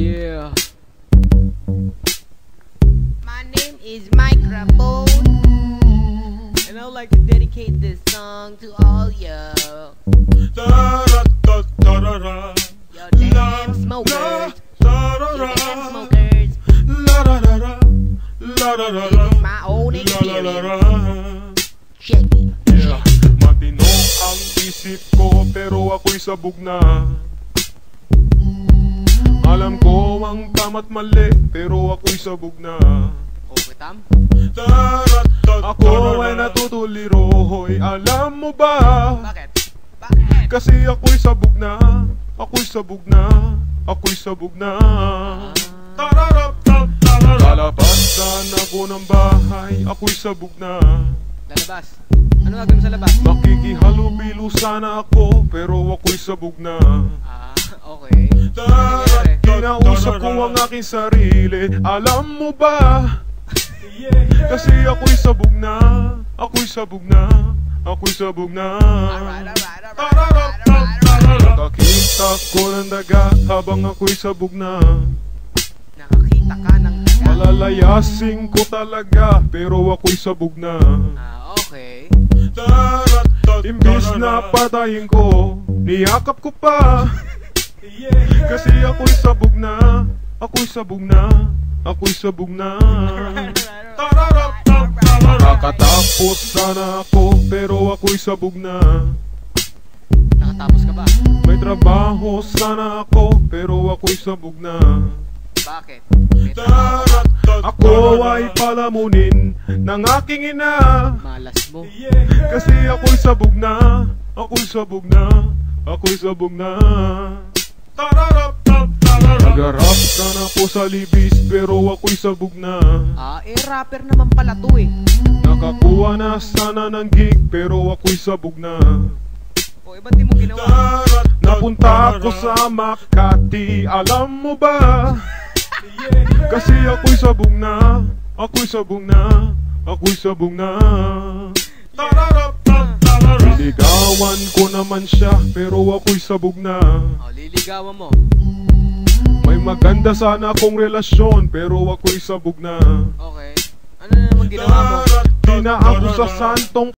Yeah. My name is Microphone, and I would like to dedicate this song to all you. Yo, damn smokers. You damn smokers. This is my own experience. Check it. Yeah. Matino ang isip ko pero ako'y sabog na. Alam ko ang tama't mali pero ako'y sabog na. Okay, Tam? Ako ay natutuliro, hoy, alam mo ba? Bakit? Bakit? Kasi ako'y sabog na. Ako'y sabog na. Ako'y sabog na. Lalabasan ako ng bahay, ako'y sabog na. Lalabas. Ano gagawin mo sa labas? Makikihalubilo sana ako, pero ako'y sabog na. Ah, okay. Ano nangyayari? Kinausap ko ang aking sarili, alam mo ba? Kasi ako'y sabog na. Ako'y sabog na. Ako'y sabog na. Nakakita ko ng daga habang ako'y sabog na. Nakakita ka ng daga. Palalayasin ko talaga, pero ako'y sabog na. Ah, okay. Imbis na patayin ko, niyakap ko pa. Kasi ako'y sabog na. Ako'y sabog na. Ako'y sabog na. Nakatapos sana ako, pero ako'y sabog na. Nakatapos ka ba? May trabaho sana ako, pero ako'y sabog na. Bakit? May trabaho ka? Ako ay palamunin ng aking ina. Malas mo. Kasi ako'y sabog na. Ako'y sabog na. Ako'y sabog na. Nagarap sana po sa libis, pero ako'y sabog na. Ah, rapper naman pala to eh. Nakakuha na sana ng gig, pero ako'y sabog na. O, ba't di mo ginawa? Napunta ako sa Makati, alam mo ba? Kasi ako'y sabog na. Ako'y sabog na. Ako'y sabog na. Liligawan ko naman siya, pero ako'y sabog na. O, liligawan mo. May maganda sana akong relasyon, pero ako'y sabog na. Okay. Ano na naman ginawa mo? Di na ako sa santong